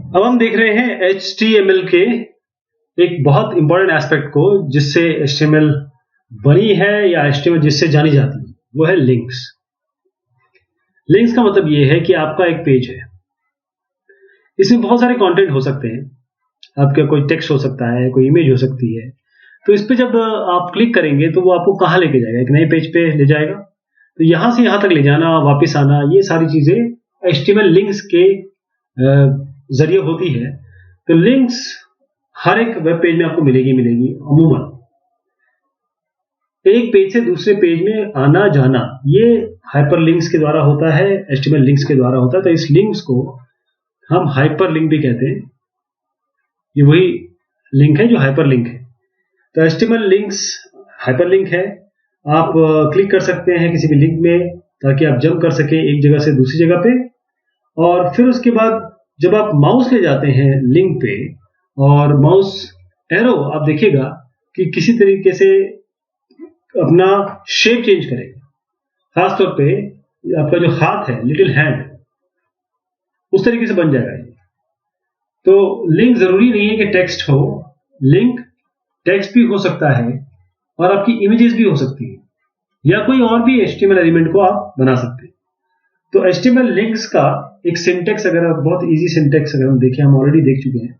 अब हम देख रहे हैं HTML के एक बहुत इंपॉर्टेंट एस्पेक्ट को, जिससे HTML बनी है या HTML जिससे जानी जाती है, वो है लिंक्स। लिंक्स का मतलब ये है कि आपका एक पेज है, इसमें बहुत सारे कंटेंट हो सकते हैं। आपका कोई टेक्स्ट हो सकता है, कोई इमेज हो सकती है। तो इस पे जब आप क्लिक करेंगे तो वो आपको कहाँ लेके जाएगा? एक नए पेज पे ले जाएगा। तो यहां से यहां तक ले जाना, वापस आना, ये सारी चीजें HTML लिंक्स के जरिए होती है। तो लिंक्स हर एक वेब पेज में आपको मिलेगी अमूमन। एक पेज से दूसरे पेज में आना जाना, ये हाइपर लिंक्स के द्वारा होता है, HTML लिंक्स के द्वारा होता है। तो इस लिंक्स को हम हाइपर लिंक भी कहते हैं। ये वही लिंक है जो हाइपर लिंक है। तो HTML लिंक्स हाइपर लिंक है। आप क्लिक कर सकते हैं किसी भी लिंक में ताकि आप जंप कर सके एक जगह से दूसरी जगह पे। और फिर उसके बाद जब आप माउस ले जाते हैं लिंक पे और माउस एरो, आप देखिएगा कि किसी तरीके से अपना शेप चेंज करेगा। खासतौर पे आपका जो हाथ है, लिटिल हैंड, उस तरीके से बन जाएगा ये। तो लिंक जरूरी नहीं है कि टेक्स्ट हो, लिंक टेक्स्ट भी हो सकता है और आपकी इमेजेस भी हो सकती है, या कोई और भी HTML एलिमेंट को आप बना सकते हैं। तो HTML लिंक्स का एक सिंटेक्स, अगर आप बहुत इजी सिंटेक्स अगर हम देखें, हम ऑलरेडी देख चुके हैं।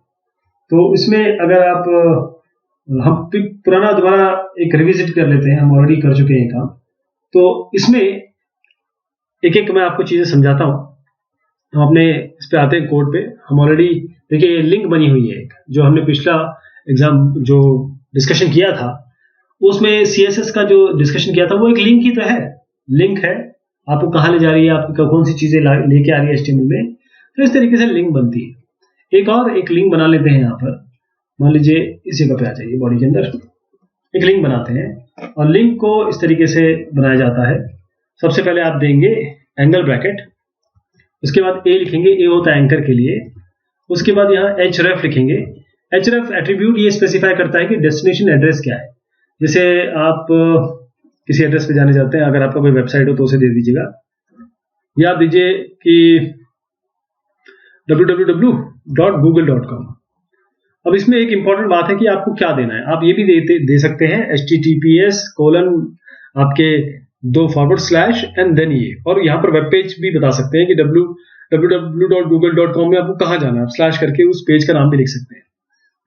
तो इसमें अगर आप हम पुराना दोबारा एक रिविजिट कर लेते हैं, हम ऑलरेडी कर चुके हैं काम। तो इसमें एक एक मैं आपको चीजें समझाता हूं। हम अपने इस पे आते हैं कोड पे। हम ऑलरेडी देखिए लिंक बनी हुई है एक, जो हमने पिछला एग्जाम जो डिस्कशन किया था उसमें CSS का जो डिस्कशन किया था वो एक लिंक ही तो है। लिंक है, आपको कहाँ ले जा रही है, आपको कौन सी चीजें लेके आ रही है HTML में। तो इस तरीके से लिंक बनती है। एक लिंक बना लेते हैं। यहाँ पर मान लीजिए इस जगह पे आ जाइए, बॉडी के अंदर एक लिंक बनाते हैं। और लिंक को इस तरीके से बनाया जाता है। सबसे पहले आप देंगे एंगल ब्रैकेट, उसके बाद A लिखेंगे, A होता है एंकर के लिए। उसके बाद यहाँ href लिखेंगे। href एट्रीब्यूट ये स्पेसिफाई करता है कि डेस्टिनेशन एड्रेस क्या है। जैसे आप किसी एड्रेस पे जाने चाहते हैं, अगर आपका कोई वेबसाइट हो तो उसे दे दीजिएगा, या आप दीजिए कि www.google.com। अब इसमें एक इंपॉर्टेंट बात है कि आपको क्या देना है। आप ये भी दे सकते हैं https: आपके 2 एंड देन ये, और यहाँ पर वेब पेज भी बता सकते हैं कि www.google.com में आपको कहाँ जाना है। आप स्लैश करके उस पेज का नाम भी लिख सकते हैं।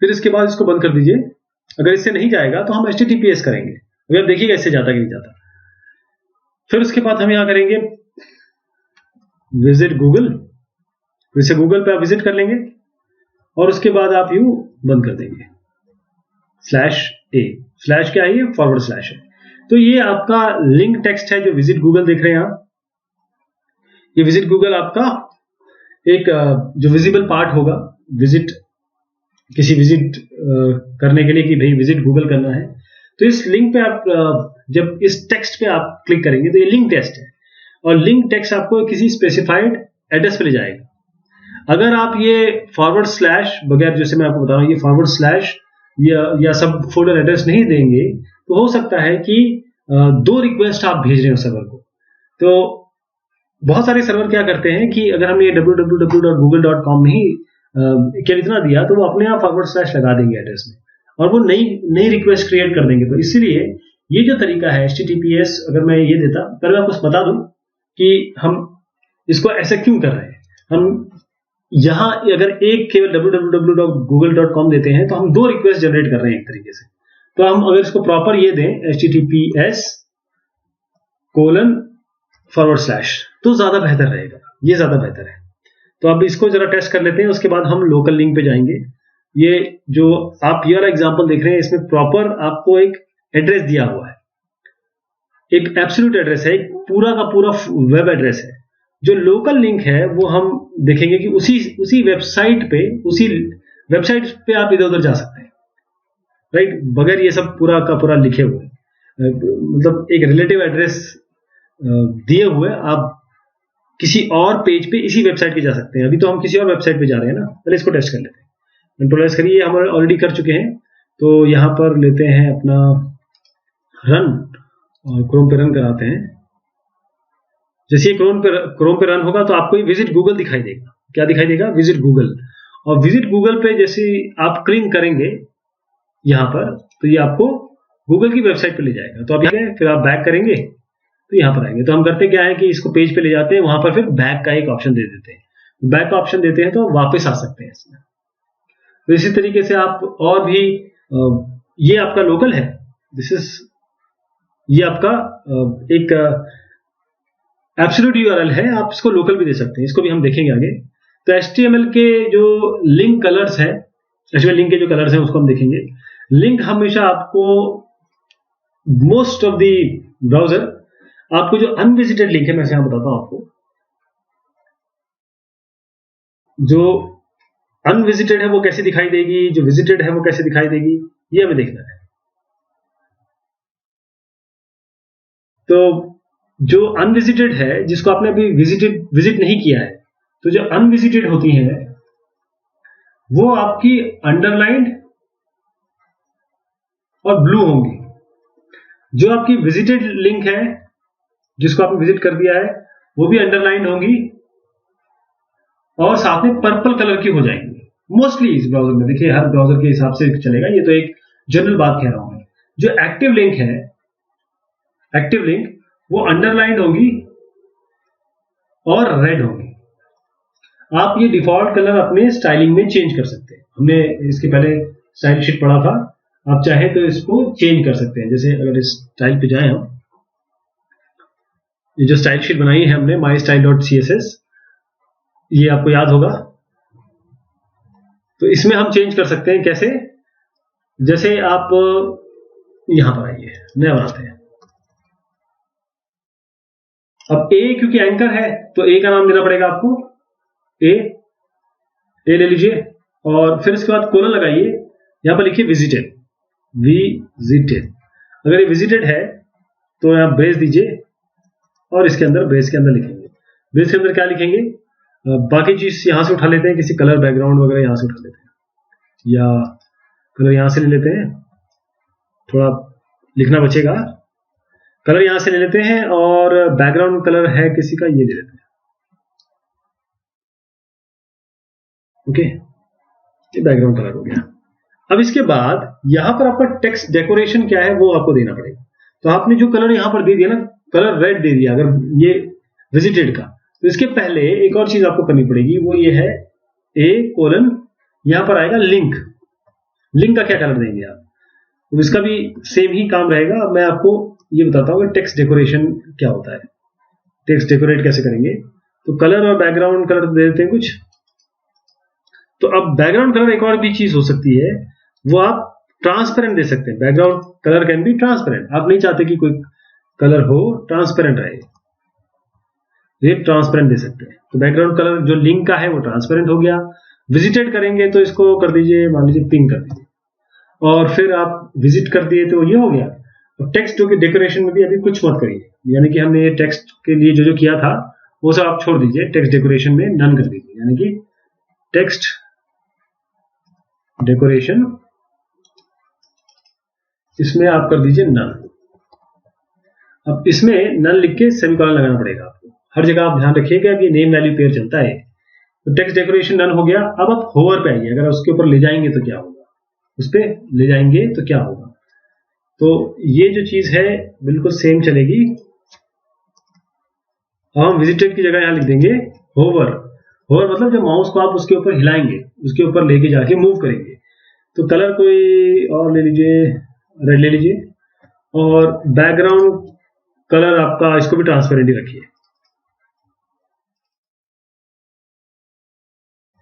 फिर इसके बाद इसको बंद कर दीजिए। अगर इससे नहीं जाएगा तो हम HTTPS करेंगे। अभी आप देखिएगा इससे जाता कि नहीं जाता। फिर उसके बाद हम यहाँ करेंगे विजिट गूगल। फिर से गूगल पे आप विजिट कर लेंगे और उसके बाद आप यूं बंद कर देंगे /a। स्लैश क्या है? ये फॉरवर्ड स्लैश है। तो ये आपका लिंक टेक्स्ट है जो विजिट गूगल देख रहे हैं आप। ये विजिट गूगल आपका एक जो विजिबल पार्ट होगा, किसी विजिट करने के लिए कि भाई विजिट गूगल करना है। तो इस लिंक पे आप जब इस टेक्स्ट पे आप क्लिक करेंगे तो ये लिंक टेक्स्ट है, और लिंक टेक्स्ट आपको किसी स्पेसिफाइड एड्रेस पे ले जाएगा। अगर आप ये फॉरवर्ड स्लैश बगैर, जैसे मैं आपको बता रहा हूँ, ये फॉरवर्ड स्लैश या सब फोल्डर एड्रेस नहीं देंगे तो हो सकता है कि 2 रिक्वेस्ट आप भेज रहे हो सर्वर को। तो बहुत सारे सर्वर क्या करते हैं कि अगर हमने www.google.com नहीं केवल इतना दिया तो वो अपने आप फॉरवर्ड स्लैश लगा देंगे एड्रेस में, और वो नई रिक्वेस्ट क्रिएट कर देंगे। तो इसीलिए ये जो तरीका है HTTPS, अगर मैं ये देता, पहले मैं आपको बता दूं कि हम इसको ऐसे क्यों कर रहे हैं। हम यहां अगर एक केवल www.google.com देते हैं तो हम 2 रिक्वेस्ट जनरेट कर रहे हैं एक तरीके से। तो हम अगर इसको प्रॉपर ये दें HTTPS: तो ज्यादा बेहतर रहेगा, ये ज्यादा बेहतर है। तो अब इसको जरा टेस्ट कर लेते हैं। उसके बाद हम लोकल लिंक पे जाएंगे। ये जो आप ये वाला एग्जांपल देख रहे हैं, इसमें प्रॉपर आपको एक एड्रेस दिया हुआ है, एक एब्सोल्यूट एड्रेस है, एक पूरा का पूरा वेब एड्रेस है। जो लोकल लिंक है वो हम देखेंगे कि उसी वेबसाइट पे आप इधर उधर जा सकते हैं, राइट, बगैर ये सब पूरा का पूरा लिखे हुए। मतलब एक रिलेटिव एड्रेस दिए हुए आप किसी और पेज पे इसी वेबसाइट पे जा सकते हैं। अभी तो हम किसी और वेबसाइट पे जा रहे हैं ना, पहले इसको टेस्ट कर लेते हैं। कंट्रोल एस करिए, हम ऑलरेडी कर चुके हैं। तो यहां पर लेते हैं अपना रन और क्रोम पे रन कराते हैं। जैसे ये क्रोम पे रन होगा तो आपको विजिट गूगल दिखाई देगा। क्या दिखाई देगा? Visit Google. और विजिट गूगल पे जैसे आप क्लिक करेंगे यहाँ पर, तो ये आपको गूगल की वेबसाइट पे ले जाएगा। तो अब फिर आप बैक करेंगे तो यहाँ पर आएंगे। तो हम करते क्या है कि इसको पेज पे ले जाते हैं, वहां पर फिर बैक का एक ऑप्शन दे देते हैं। बैक का ऑप्शन देते हैं तो वापस आ सकते हैं इसमें। तो इसी तरीके से आप और भी ये आपका लोकल है, ये आपका एक एब्सोल्यूट यूआरएल है, आप इसको लोकल भी दे सकते हैं, इसको भी हम देखेंगे आगे। तो HTML के जो लिंक कलर्स है, HTML लिंक के जो कलर्स हैं उसको हम देखेंगे। लिंक हमेशा आपको मोस्ट ऑफ द ब्राउजर आपको जो अनविजिटेड लिंक है, मैं यहां बताता हूं आपको, जो अनविजिटेड है वो कैसे दिखाई देगी, जो विजिटेड है वो कैसे दिखाई देगी, ये हमें देखना है। तो जो अनविजिटेड है, जिसको आपने अभी विजिट नहीं किया है, तो जो अनविजिटेड होती हैं वो आपकी अंडरलाइंड और ब्लू होंगी। जो आपकी विजिटेड लिंक है, जिसको आपने विजिट कर दिया है, वो भी अंडरलाइन होंगी और साथ में पर्पल कलर की हो जाएंगी मोस्टली इस ब्राउजर में। देखिए हर ब्राउजर के हिसाब से चलेगा, ये तो एक जनरल बात कह रहा हूं मैं। जो एक्टिव लिंक है, एक्टिव लिंक वो अंडरलाइन होगी और रेड होगी। आप ये डिफॉल्ट कलर अपने स्टाइलिंग में चेंज कर सकते हैं। हमने इसके पहले स्टाइल शीट पढ़ा था, आप चाहे तो इसको चेंज कर सकते हैं। जैसे अगर इस स्टाइल पे जाएं हम, ये जो स्टाइल शीट बनाई है हमने mystyle.css, ये आपको याद होगा। तो इसमें हम चेंज कर सकते हैं कैसे, जैसे आप यहां पर आइए, नया बनाते हैं। अब ए क्योंकि एंकर है तो ए का नाम देना पड़ेगा आपको, ए ले लीजिए और फिर इसके बाद कोलन लगाइए, यहां पर लिखिए विजिटेड, विजिटेड। अगर ये विजिटेड है तो यहां ब्रेस दीजिए और इसके अंदर ब्रेस के अंदर लिखेंगे। ब्रेस के अंदर क्या लिखेंगे, बाकी चीज यहां से उठा लेते हैं, किसी कलर बैकग्राउंड वगैरह यहां से उठा लेते हैं, या कलर यहां से ले लेते हैं, थोड़ा लिखना बचेगा। कलर यहां से ले लेते हैं और बैकग्राउंड कलर है किसी का, ये ले लेते हैं। ओके, ये बैकग्राउंड कलर हो गया। अब इसके बाद यहां पर आपका टेक्स्ट डेकोरेशन क्या है वो आपको देना पड़ेगा। तो आपने जो कलर यहां पर दे दिया ना, कलर रेड दे दिया अगर ये विजिटेड का, तो इसके पहले एक और चीज आपको करनी पड़ेगी, वो ये है A:, यहां पर आएगा लिंक। लिंक का क्या कलर देंगे आप, तो इसका भी सेम ही काम रहेगा। अब मैं आपको ये बताता हूँ कि टेक्स्ट डेकोरेशन क्या होता है, टेक्स्ट डेकोरेट कैसे करेंगे। तो कलर और बैकग्राउंड कलर दे देते हैं कुछ। तो अब बैकग्राउंड कलर एक और भी चीज हो सकती है, वो आप ट्रांसपेरेंट दे सकते हैं। Background colour can be transparent. आप नहीं चाहते कि कोई कलर हो ट्रांसपेरेंट रहे, ये ट्रांसपेरेंट दे सकते हैं। तो बैकग्राउंड कलर जो लिंक का है वो ट्रांसपेरेंट हो गया। विजिटेड करेंगे तो इसको कर दीजिए, मान लीजिए पिंक कर दीजिए, और फिर आप विजिट कर दिए तो ये हो गया। और टेक्स्ट के डेकोरेशन में भी अभी कुछ मत करिए, यानी कि हमने ये टेक्स्ट के लिए जो जो किया था वो सब आप छोड़ दीजिए, टेक्स्ट डेकोरेशन में नन कर दीजिए, यानी कि टेक्स्ट डेकोरेशन इसमें आप कर दीजिए नन। अब इसमें नन लिख के सेमीकोलन लगाना पड़ेगा आपको हर जगह। आप ध्यान रखिएगा कि नेम वैल्यू पेयर चलता है। तो टेक्स्ट डेकोरेशन नन हो गया। अब आप होवर पे आइए, अगर उसके ऊपर ले जाएंगे तो क्या होगा, उस पर ले जाएंगे तो क्या होगा। तो ये जो चीज है बिल्कुल सेम चलेगी। हम विजिटेड की जगह यहां लिख देंगे होवर। होवर मतलब जब माउस को आप उसके ऊपर हिलाएंगे, उसके ऊपर लेके जाके मूव करेंगे। तो कलर कोई और ले लीजिए, रेड ले लीजिए, और बैकग्राउंड कलर आपका इसको भी ट्रांसपेरेंट ही रखिए।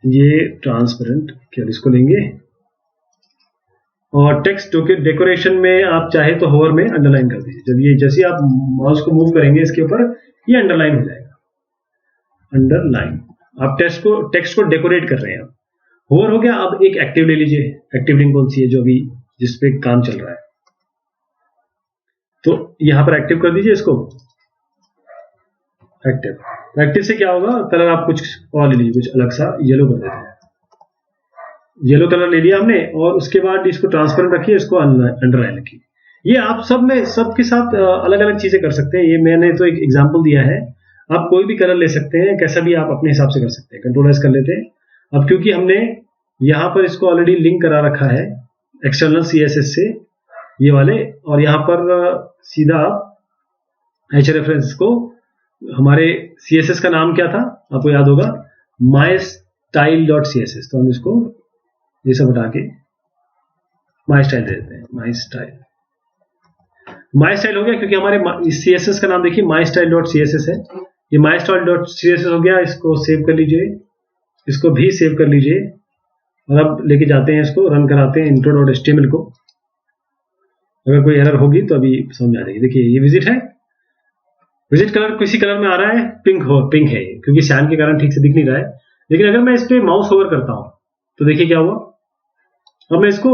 ये ट्रांसपेरेंट क्या, इसको लेंगे। और टेक्स्ट डेकोरेशन में आप चाहे तो होवर में अंडरलाइन कर दीजिए। जब ये जैसे आप माउस को मूव करेंगे इसके ऊपर, ये अंडरलाइन हो जाएगा, अंडरलाइन। आप टेक्स्ट को डेकोरेट कर रहे हैं। होवर हो गया। अब एक एक्टिव ले लीजिए। एक्टिव लिंक कौन सी है, जो अभी जिसपे काम चल रहा है, तो यहां पर एक्टिव कर दीजिए इसको, एक्टिव। तो एक्टिव से क्या होगा, कलर आप कुछ और ले लीजिए, कुछ अलग सा येलो कर देते हैं। येलो कलर ले लिया हमने, और उसके बाद इसको ट्रांसपेरेंट रखिए, इसको अंडरलाइन रखिए। ये आप सबके साथ अलग अलग चीजें कर सकते हैं। ये मैंने तो एक एग्जांपल दिया है, आप कोई भी कलर ले सकते हैं, कैसा भी आप अपने हिसाब से कर सकते हैं। कंट्रोल एस कर लेते हैं। अब क्योंकि हमने यहाँ पर इसको ऑलरेडी लिंक करा रखा है एक्सटर्नल CSS से ये वाले, और यहाँ पर सीधा एच रेफरेंस को, हमारे CSS का नाम क्या था आपको याद होगा, mystyle.css, तो हम इसको ये सब हटा के mystyle दे देते हैं। mystyle हो गया, क्योंकि हमारे CSS का नाम देखिए mystyle.css है। ये mystyle.css हो गया, इसको सेव कर लीजिए, इसको भी सेव कर लीजिए, और अब लेके जाते हैं इसको, रन कराते हैं intro.html को। अगर कोई एरर होगी तो अभी समझ आ जाएगी। देखिए ये विजिट है, विजिट कलर किसी कलर में आ रहा है, पिंक है, क्योंकि सैन के कारण ठीक से दिख नहीं रहा है। लेकिन अगर मैं इस पे माउस ओवर करता हूं तो देखिए क्या हुआ, अब मैं इसको,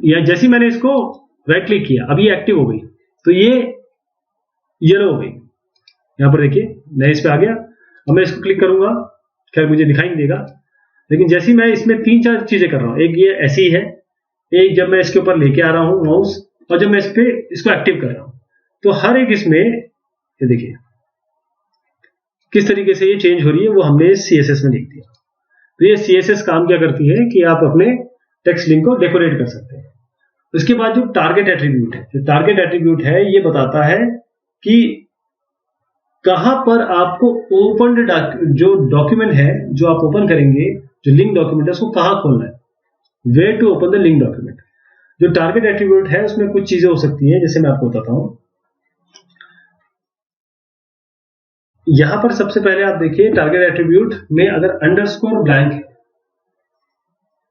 या जैसे मैंने इसको राइट क्लिक किया, अब ये एक्टिव हो गई, तो ये येलो हो गई। यहां पर देखिए मैं इस पे आ गया, अब मैं इसको क्लिक करूंगा, खैर मुझे दिखाई नहीं देगा, लेकिन जैसे मैं इसमें 3-4 चीजें कर रहा हूं, एक ये ऐसी है, एक जब मैं इसके ऊपर लेके आ रहा हूं माउस, और जब मैं इस पे इसको एक्टिव कर रहा हूं, तो हर एक इसमें ये देखिए किस तरीके से ये चेंज हो रही है, वो हमने CSS में लिख दिया। तो ये CSS काम क्या करती है कि आप अपने टेक्स्ट लिंक को डेकोरेट कर सकते हैं। उसके बाद जो टारगेट एट्रीब्यूट है, जो टारगेट एट्रीब्यूट है ये बताता है कि कहां पर आपको ओपन जो डॉक्यूमेंट है, जो आप ओपन करेंगे, जो लिंक डॉक्यूमेंट है, उसको कहां खोलना है, where to open the link document. जो टारगेट एट्रीब्यूट है उसमें कुछ चीजें हो सकती है, जैसे मैं आपको बताता हूं। यहां पर सबसे पहले आप देखिए टारगेट एट्रीब्यूट में अगर अंडरस्कोर ब्लैंक है,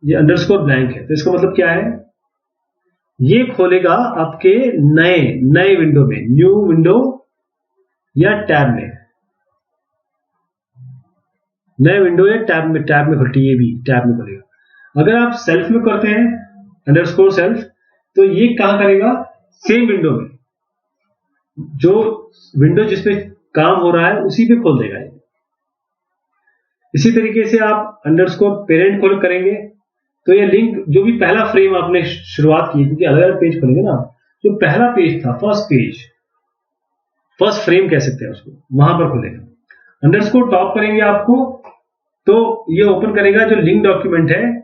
ये अंडरस्कोर ब्लैंक है, तो इसका मतलब क्या है, ये खोलेगा आपके नए विंडो में, न्यू विंडो या टैब में, नए विंडो या टैब में खुलती है, ये भी टैब में खुलेगा। अगर आप सेल्फ में करते हैं अंडरस्कोर सेल्फ, तो ये कहां करेगा, सेम विंडो में, जो विंडो जिसपे काम हो रहा है उसी पे खोल देगा ये। इसी तरीके से आप अंडरस्कोर पेरेंट खोल करेंगे, तो ये लिंक जो भी पहला फ्रेम आपने शुरुआत की, क्योंकि अलग अलग पेज खोलेंगे ना, जो पहला पेज था, फर्स्ट फ्रेम कह सकते हैं उसको, वहां पर खोलेगा। अंडरस्कोर टॉप करेंगे आपको, तो ये ओपन करेगा जो लिंक डॉक्यूमेंट है,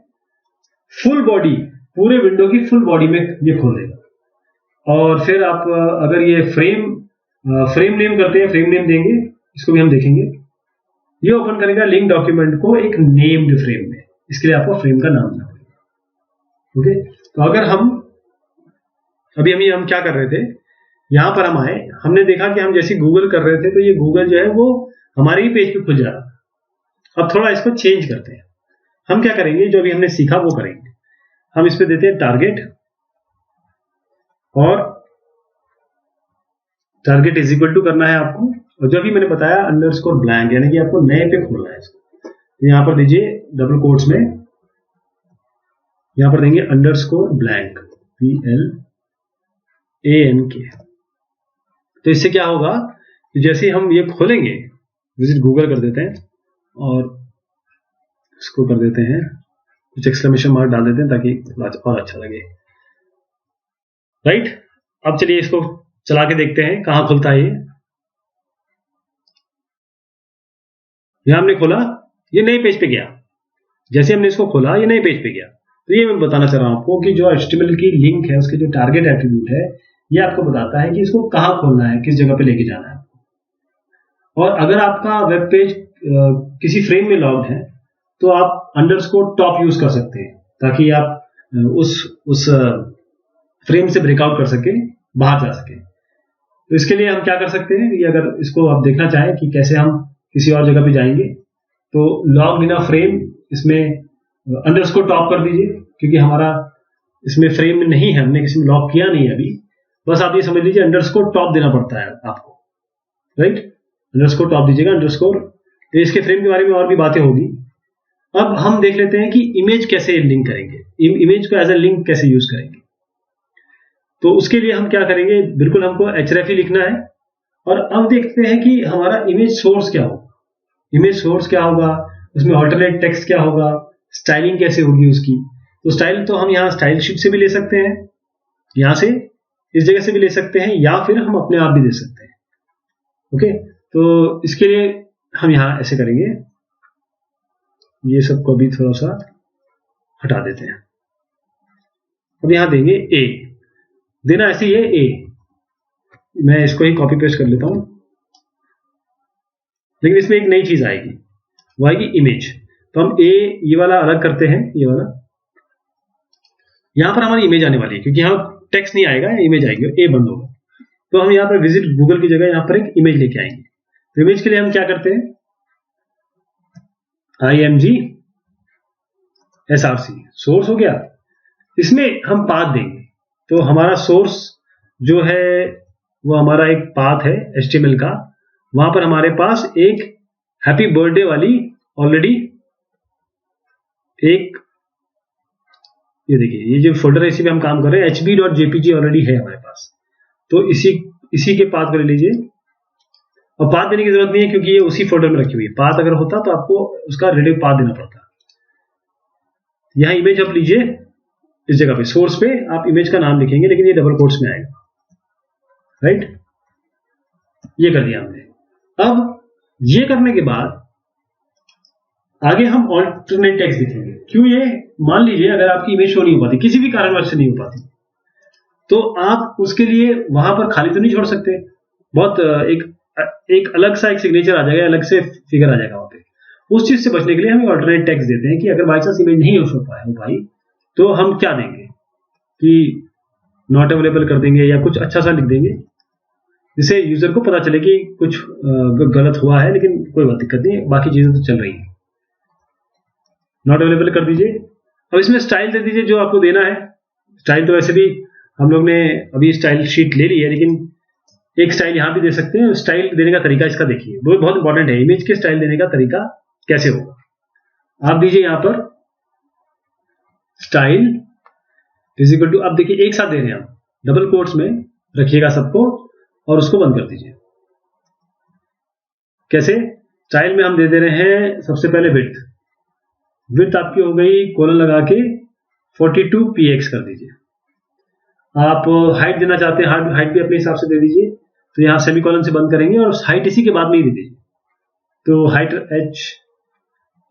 फुल बॉडी, पूरे विंडो की फुल बॉडी में ये खोल देगा। और फिर आप अगर ये फ्रेम नेम करते हैं, फ्रेम नेम देंगे, इसको भी हम देखेंगे, ये ओपन करेगा लिंक डॉक्यूमेंट को एक नेम्ड फ्रेम में, इसके लिए आपको फ्रेम का नाम देना पड़ेगा। ओके, तो अगर हम क्या कर रहे थे, यहां पर हम आए, हमने देखा कि हम जैसे गूगल कर रहे थे, तो ये गूगल जो है वो हमारे ही पेज पे खुल जा रहा। अब थोड़ा इसको चेंज करते हैं, हम क्या करेंगे, जो अभी हमने सीखा वो करेंगे। हम इस पे देते हैं टारगेट, और टारगेट इज इक्वल टू करना है आपको, और जो भी मैंने बताया अंडरस्कोर ब्लैंक, यानी कि आपको नए पे खोलना है इसको। तो यहां पर दीजिए डबल कोट्स में, यहां पर देंगे अंडरस्कोर ब्लैंक, BLANK। तो इससे क्या होगा कि जैसे हम ये खोलेंगे, विजिट गूगल कर देते हैं, और इसको कर देते हैं कुछ एक्सक्लेमेशन मार्क डाल देते हैं, ताकि और अच्छा लगे। राइट, अब चलिए इसको चला के देखते हैं कहां खुलता है ये। यहां हमने खोला, ये नए पेज पे गया, जैसे हमने इसको खोला ये नए पेज पे गया। तो ये मैं बताना चाह रहा हूं आपको कि जो HTML की लिंक है, उसके जो टारगेट एट्रीब्यूट है, ये आपको बताता है कि इसको कहां खोलना है, किस जगह पे लेके जाना है। और अगर आपका वेब पेज किसी फ्रेम में लॉग्ड है, तो आप अंडरस्कोर टॉप यूज कर सकते हैं, ताकि आप उस फ्रेम से ब्रेकआउट कर सके, बाहर जा सके। तो इसके लिए हम क्या कर सकते हैं, कि अगर इसको आप देखना चाहें कि कैसे हम किसी और जगह पे जाएंगे, तो लॉग्ड इन अ फ्रेम, इसमें अंडरस्कोर टॉप कर दीजिए, क्योंकि हमारा इसमें फ्रेम में नहीं है, हमने किसी में लॉक किया नहीं है अभी, बस आप ये समझ लीजिए अंडरस्कोर टॉप देना पड़ता है आपको। राइट, अंडरस्कोर टॉप दीजिएगा, अंडरस्कोर। तो इसके फ्रेम के बारे में और भी बातें होगी। अब हम देख लेते हैं कि इमेज कैसे लिंक करेंगे, इमेज को एज ए लिंक कैसे यूज करेंगे। तो उसके लिए हम क्या करेंगे, बिल्कुल हमको href लिखना है, और अब देखते हैं कि हमारा इमेज सोर्स क्या होगा। इमेज सोर्स क्या होगा, उसमें ऑल्टरनेट टेक्स्ट क्या होगा, स्टाइलिंग कैसे होगी उसकी। तो स्टाइल तो हम यहाँ स्टाइल शीट से भी ले सकते हैं, यहां से इस जगह से भी ले सकते हैं, या फिर हम अपने आप भी दे सकते हैं। ओके, तो इसके लिए हम यहां ऐसे करेंगे, ये सबको भी थोड़ा सा हटा देते हैं। अब यहां देंगे ए, देना ऐसे ही है ए, मैं इसको ही कॉपी पेस्ट कर लेता हूं, लेकिन इसमें एक नई चीज आएगी, वो आएगी इमेज। तो हम ए ये वाला अलग करते हैं, ये वाला, यहां पर हमारी इमेज आने वाली है, क्योंकि यहां टेक्स्ट नहीं आएगा, इमेज आएगी, ए बंद होगा। तो हम यहाँ पर विजिट गूगल की जगह यहां पर एक इमेज लेके आएंगे। तो इमेज के लिए हम क्या करते हैं, img src, सोर्स हो गया, इसमें हम पाथ देंगे। तो हमारा सोर्स जो है वो हमारा एक पाथ है HTML का, वहां पर हमारे पास एक हैप्पी बर्थडे वाली ऑलरेडी एक, ये देखिए ये जो फोल्डर है इसी पे हम काम कर रहे हैं, hb.jpg ऑलरेडी है हमारे पास। तो इसी के पाथ कर लीजिए, और पाथ देने की जरूरत नहीं है क्योंकि ये उसी फोल्डर में रखी हुई है। पाथ अगर होता तो आपको उसका रिलेटिव पाथ देना पड़ता। यहां इमेज आप लीजिए, इस जगह पे सोर्स पे आप इमेज का नाम लिखेंगे, लेकिन ये डबल कोट्स में आएगा, राइट, ये कर दिया हमने। अब ये करने के बाद आगे हम ऑल्टरनेट टेक्स्ट लिखेंगे। क्यों, ये मान लीजिए अगर आपकी इमेज शो नहीं हो पाती, किसी भी कारणवश से नहीं हो पाती, तो आप उसके लिए वहां पर खाली तो नहीं छोड़ सकते, बहुत एक अलग सा एक सिग्नेचर आ जाएगा, अलग से फिगर आ जाएगा वहां पे। उस चीज से बचने के लिए हम ऑल्टरनेट टेक्स्ट देते हैं कि अगर बाई चांस इमेज नहीं हो पाई तो हम क्या देंगे कि नॉट अवेलेबल कर देंगे या कुछ अच्छा सा लिख देंगे जिससे यूजर को पता चले कि कुछ गलत हुआ है, लेकिन कोई बात दिक्कत नहीं, बाकी चीजें तो चल रही है। नॉट अवेलेबल कर दीजिए। अब इसमें स्टाइल दे दीजिए जो आपको देना है। स्टाइल तो वैसे भी हम लोग ने अभी स्टाइल शीट ले ली है, लेकिन एक स्टाइल यहां भी दे सकते हैं। स्टाइल देने का तरीका इसका देखिए, वो बहुत इंपॉर्टेंट है, इमेज के स्टाइल देने का तरीका कैसे होगा। आप दीजिए यहां पर स्टाइल इज इक्वल टू, अब देखिए एक साथ दे रहे हैं हम, डबल कोट्स में रखिएगा सबको और उसको बंद कर दीजिए। कैसे, स्टाइल में हम दे दे रहे हैं सबसे पहले विड्थ आपकी हो गई, कोलन लगा के 42 px कर दीजिए। आप हाइट देना चाहते हैं, हाइट भी अपने हिसाब से दे दीजिए। तो यहां सेमीकोलन से बंद करेंगे और हाइट इसी के बाद में ही दे दीजिए। तो हाइट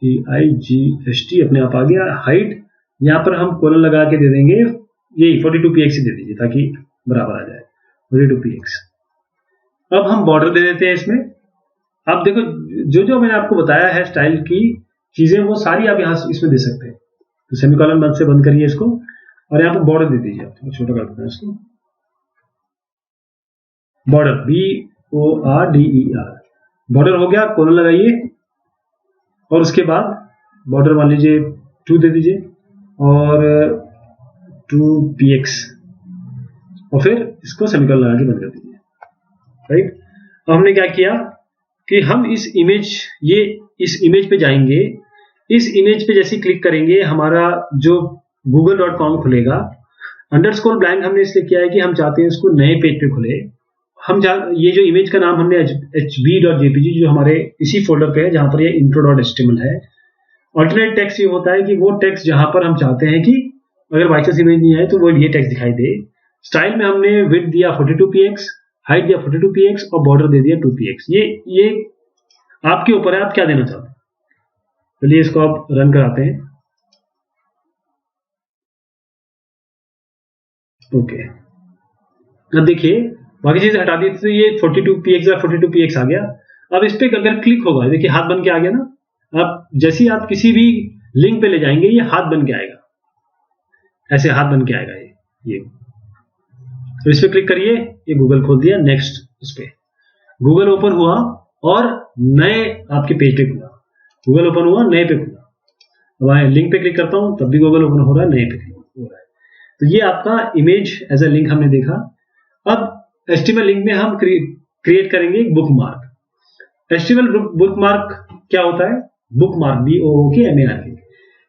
HEIGHT अपने आप आ गया। हाइट यहां पर हम कोलन लगा के दे देंगे, यही 42 px दे दीजिए ताकि बराबर आ जाए 42 px। अब हम बॉर्डर दे देते हैं इसमें। अब देखो जो मैंने आपको बताया है स्टाइल की चीजें, वो सारी आप यहां इसमें दे सकते हैं। तो सेमीकोलन बंद से बंद करिए इसको और यहां पर बॉर्डर दे दीजिए। आप छोटा कर देते हैं इसको, बॉर्डर BORDER, बॉर्डर हो गया, कोलन लगाइए और उसके बाद बॉर्डर मान लीजिए 2 दे दीजिए और 2 px और फिर इसको सेमीकोलन लगा के बंद कर दीजिए, राइट। तो हमने क्या किया कि हम इस इमेज पे जाएंगे। इस इमेज पे जैसे क्लिक करेंगे हमारा जो google.com खुलेगा। अंडरस्कोर ब्लैंक हमने इसलिए किया है कि हम चाहते हैं इसको नए पेज पे खुले। ये जो इमेज का नाम हमने hb.jpg जो हमारे इसी फोल्डर पे है जहां पर ये intro.html है। ऑल्टरनेट टेक्स्ट ये होता है कि वो टेक्स्ट जहां पर हम चाहते हैं कि अगर बाई चांस इमेज नहीं आए तो वो ये टेक्स्ट दिखाई दे। स्टाइल में हमने विड्थ दिया 42 px, हाइट दिया 42 px और बॉर्डर दे दिया 2 px। ये आपके ऊपर है, आप क्या देना चाहते हैं। चलिए इसको आप रन कराते हैं। ओके, अब देखिए बाकी चीजें हटा दी तो ये 42 px या 42 px आ गया। अब इस पे अगर क्लिक होगा, देखिए हाथ बन के आ गया ना। अब जैसे ही आप किसी भी लिंक पे ले जाएंगे ये हाथ बन के आएगा, ऐसे हाथ बन के आएगा ये। तो इस पे क्लिक करिए, ये गूगल खोल दिया। नेक्स्ट, इस पे गूगल ओपन हुआ और नए आपके पेज पे खुला। गूगल ओपन हुआ, नए पे खुला। अब आए लिंक पे क्लिक करता हूं तब भी गूगल ओपन हो रहा है, नए पे क्लिक हो रहा है। तो ये आपका इमेज एज ए लिंक हमने देखा। अब HTML लिंक में हम क्रिएट करेंगे एक बुकमार्क। HTML बुकमार्क क्या होता है, बुकमार्क BOOKMARK,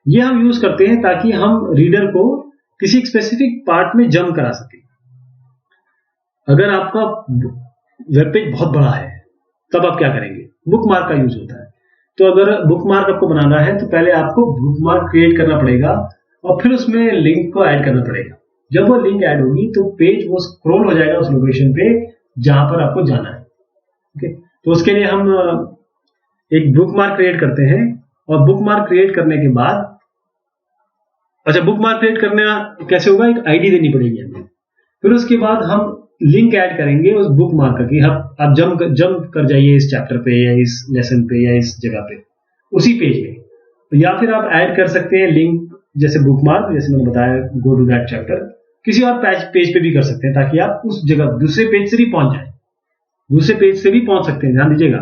ये हम यूज करते हैं ताकि हम रीडर को किसी स्पेसिफिक पार्ट में जंप करा सके। अगर आपका वेब पेज बहुत बड़ा है तब आप क्या करेंगे, बुकमार्क का यूज होता है। तो अगर बुकमार्क आपको बनाना है तो पहले आपको बुकमार्क क्रिएट करना पड़ेगा और फिर उसमें लिंक को ऐड करना पड़ेगा। जब वो लिंक ऐड होगी तो पेज वो स्क्रॉल हो जाएगा उस लोकेशन पे जहां पर आपको जाना है। ओके, तो उसके लिए हम एक बुकमार्क क्रिएट करते हैं और बुकमार्क क्रिएट करने के बाद अच्छा, बुक मार्क क्रिएट करना कैसे होगा? एक आईडी देनी पड़ेगी हमें। फिर उसके बाद हम लिंक ऐड करेंगे उस बुक मार्क की। आप जंप कर जाइए इस चैप्टर पे या इस लेसन पे या इस जगह पे, उसी पेज पे। तो या फिर आप ऐड कर सकते हैं लिंक, जैसे बुक मार्क, जैसे मैंने बताया गो टू दैट चैप्टर, किसी और पेज पे भी कर सकते हैं, ताकि आप उस जगह दूसरे पेज से भी पहुंच जाए। दूसरे पेज से भी पहुंच सकते हैं, ध्यान दीजिएगा।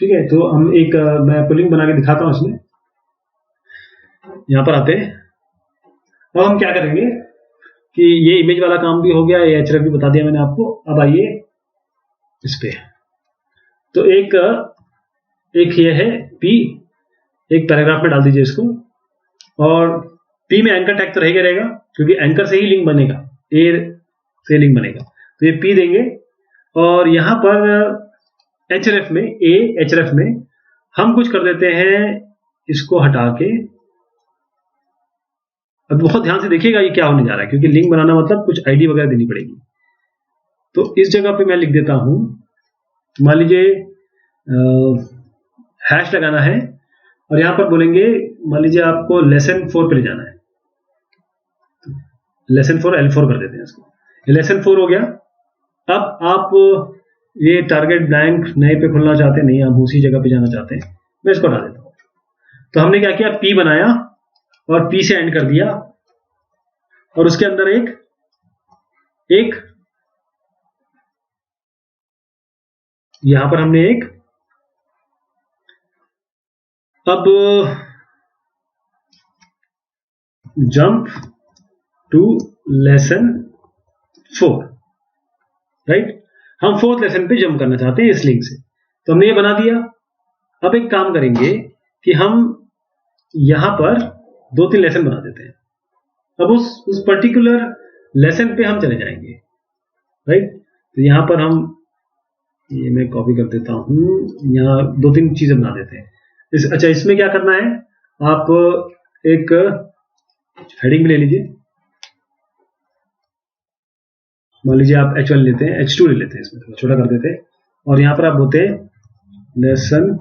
ठीक है, तो हम एक मैं पुलिंग बना के दिखाता हूं इसमें। यहां पर आते हैं और हम क्या करेंगे कि ये इमेज वाला काम भी हो गया, ये एचरएफ भी बता दिया मैंने आपको। अब आइए इस पे। तो एक ये है पी, एक पैराग्राफ में डाल दीजिए इसको, और पी में एंकर टैग तो रहेगा, क्योंकि एंकर से ही लिंक बनेगा, ए से लिंक बनेगा। तो ये पी देंगे, और यहां पर एचरएफ में हम कुछ कर देते हैं, इसको हटा के। अब बहुत ध्यान से देखिएगा ये क्या होने जा रहा है, क्योंकि लिंक बनाना मतलब कुछ आईडी वगैरह देनी पड़ेगी। तो इस जगह पे मैं लिख देता हूं, मान लीजिए हैश लगाना है, और यहां पर बोलेंगे, मान लीजिए आपको लेसन 4 पे ले जाना है, लेसन 4 L4 कर देते हैं इसको। ये लेसन 4 हो गया। अब आप ये टारगेट ब्लैंक नए पे खुलना चाहते नहीं, आप उसी जगह पे जाना चाहते हैं, मैं इसको हटा देता हूं। तो हमने क्या किया, पी बनाया और पी से एंड कर दिया, और उसके अंदर एक यहां पर हमने एक, अब जंप टू लेसन 4, राइट। हम 4th लेसन पे जंप करना चाहते हैं इस लिंक से, तो हमने ये बना दिया। अब एक काम करेंगे कि हम यहां पर 2-3 लेसन बना देते हैं। अब उस पर्टिकुलर लेसन पे हम चले जाएंगे, राइट। तो यहां पर हम, ये मैं कॉपी कर देता हूं, यहां 2-3 चीजें बना देते हैं। अच्छा, इसमें क्या करना है, आप एक हेडिंग ले लीजिए, मान लीजिए आप H1 लेते हैं, H2 ले लेते हैं, इसमें थोड़ा छोटा कर देते हैं, और यहां पर आप बोलते हैं लेसन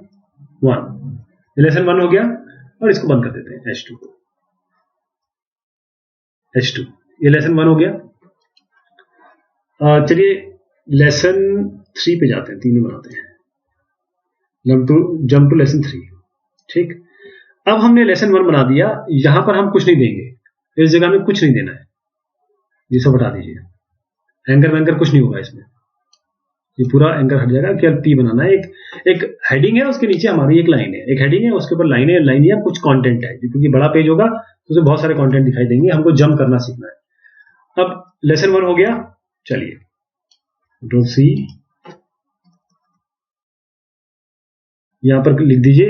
1। लेसन 1 हो गया, और इसको बंद कर देते हैं H2। ये लेसन 1 हो गया। चलिए लेसन 3 पे जाते हैं, 3 ही बनाते हैं, जंप टू लेसन 3। ठीक, अब हमने लेसन 1 बना दिया, यहां पर हम कुछ नहीं देंगे, इस जगह में कुछ नहीं देना है, ये सब हटा दीजिए, एंकर वैंकर कुछ नहीं होगा इसमें, ये पूरा एंकर हट जाएगा। केवल पी बनाना है, एक हेडिंग है, उसके नीचे हमारी एक लाइन है, एक हेडिंग है, उसके ऊपर लाइन है, कुछ कंटेंट है, क्योंकि बड़ा पेज होगा तो उसमें बहुत सारे कंटेंट दिखाई देंगे, हमको जंप करना सीखना है। अब लेसन 1 हो गया, चलिए कंट्रोल सी, यहां पर लिख दीजिए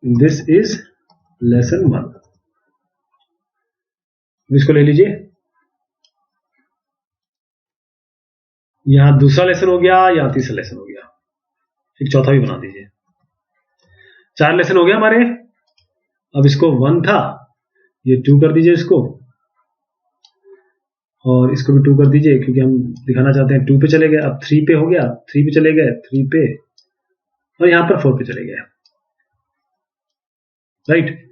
दिस इज लेसन 1, इसको ले लीजिए। यहां दूसरा लेसन हो गया, या तीसरा लेसन हो गया, एक चौथा भी बना दीजिए। 4 लेसन हो गया हमारे। अब इसको 1 था, ये 2 कर दीजिए इसको, और इसको भी 2 कर दीजिए, क्योंकि हम दिखाना चाहते हैं 2 पे चले गए। अब 3 पे हो गया, 3 पे चले गए, 3 पे, और यहां पर 4 पे चले गए, राइट।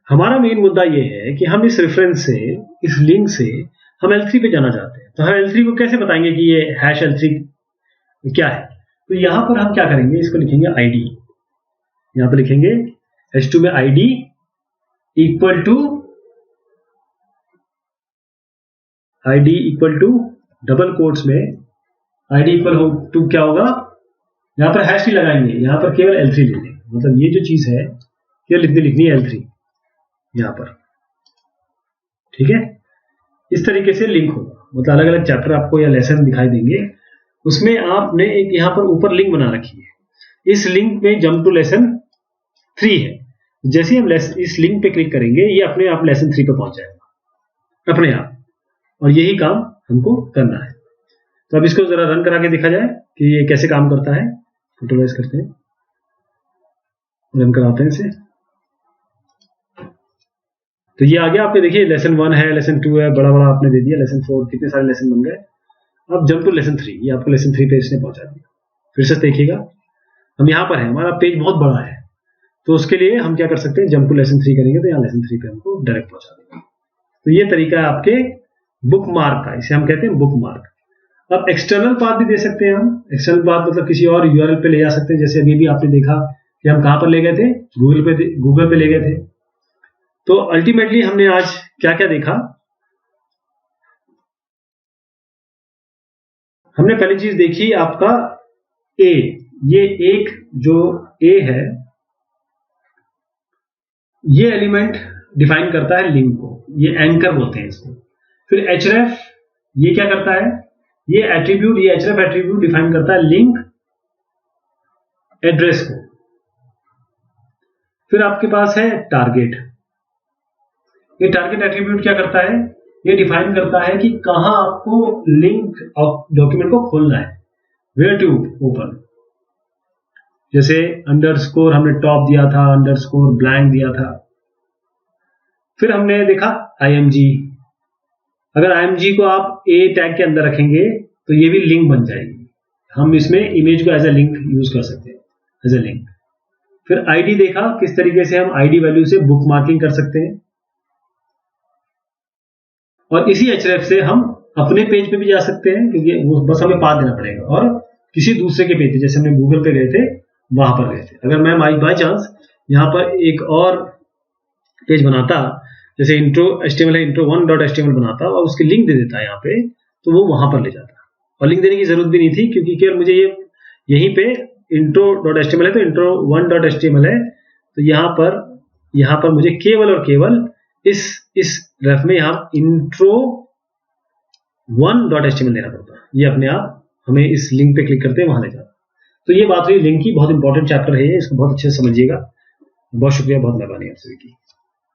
हमारा मेन मुद्दा ये है कि हम इस रेफरेंस से, इस लिंक से हम L3 पे जाना चाहते हैं। तो हम L3 को कैसे बताएंगे कि ये हैश L3 क्या है? तो यहां पर हम क्या करेंगे, इसको लिखेंगे ID, यहां पर लिखेंगे H2 में ID equal to double quotes में ID इक्वल टू क्या होगा, यहां पर हैश नहीं लगाएंगे, यहां पर केवल L3 ले लेंगे, मतलब ये जो चीज है केवल लिखनी है L3 यहां पर, ठीक है। इस तरीके से लिंक होगा, मतलब अलग अलग चैप्टर आपको या लेसन दिखाई देंगे, उसमें आपने एक यहां पर ऊपर लिंक बना रखी है, इस लिंक में जंप टू लेसन 3 है। जैसे हम इस लिंक पे क्लिक करेंगे, ये अपने आप लेसन 3 पे पहुंच जाएगा अपने आप, और यही काम हमको करना है। तो अब इसको जरा रन करा के देखा जाए कि ये कैसे काम करता है। फोटोलाइज करते हैं, रन कराते हैं इसे। तो ये आ गया, आपने देखिए लेसन 1 है, लेसन 2 है, बड़ा बड़ा आपने दे दिया, लेसन 4, कितने सारे लेसन बन गए। अब जंप टू लेसन 3, ये आपको लेसन 3 पे इसने पहुंचा दिया। फिर से देखिएगा, हम यहां पर है, हमारा पेज बहुत बड़ा है, तो उसके लिए हम क्या कर सकते हैं, जंप टू लेसन 3 करेंगे तो यहाँ लेसन 3 पे हमको डायरेक्ट पहुंचा देगा। तो ये तरीका है आपके बुक मार्क का, इसे हम कहते हैं बुक मार्क। अब एक्सटर्नल पाथ भी दे सकते हैं हम। एक्सटर्नल पाथ मतलब किसी और यूआरएल पे ले जा सकते हैं। जैसे अभी भी आपने देखा कि हम कहां पर ले गए थे, गूगल पे ले गए थे। तो अल्टीमेटली हमने आज क्या क्या देखा, हमने पहली चीज देखी आपका ए, ये एक जो ए है ये एलिमेंट डिफाइन करता है लिंक को, ये एंकर बोलते हैं इसको। फिर href ये क्या करता है, ये एट्रीब्यूट, ये href एट्रीब्यूट डिफाइन करता है लिंक एड्रेस को। फिर आपके पास है टारगेट, ये टारगेट एट्रीब्यूट क्या करता है, ये डिफाइन करता है कि कहां आपको लिंक डॉक्यूमेंट को खोलना है, वेयर टू ओपन। जैसे अंडरस्कोर हमने टॉप दिया था, अंडरस्कोर ब्लैंक दिया था। फिर हमने देखा img, अगर img को आप a टैग के अंदर रखेंगे तो ये भी लिंक बन जाएगी, हम इसमें इमेज को एज ए लिंक यूज कर सकते हैं, एज ए लिंक। फिर id देखा, किस तरीके से हम id वैल्यू से बुक मार्किंग कर सकते हैं। और इसी href से हम अपने पेज पे भी जा सकते हैं, क्योंकि वो बस हमें पाथ देना पड़ेगा, और किसी दूसरे के पेज पे, जैसे हमने गूगल पे गए थे वहां पर गए थे। अगर मैं बाई चांस यहाँ पर एक और पेज बनाता, जैसे इंट्रो HTML है, intro1.html बनाता और उसकी लिंक दे देता यहाँ पे, तो वो वहां पर ले जाता। और लिंक देने की जरूरत भी नहीं थी, क्योंकि केवल मुझे ये यहीं पे intro.html है तो intro1.html है, तो यहाँ पर मुझे केवल और केवल इस रेफ में यहाँ intro1.html देना पड़ता। ये अपने आप हमें इस लिंक पे क्लिक करते हैं वहां ले जाता। तो ये बात हुई लिंक की, बहुत इंपॉर्टेंट चैप्टर है ये, इसको बहुत अच्छे से समझिएगा। बहुत शुक्रिया, बहुत मेहरबानी आप सभी की।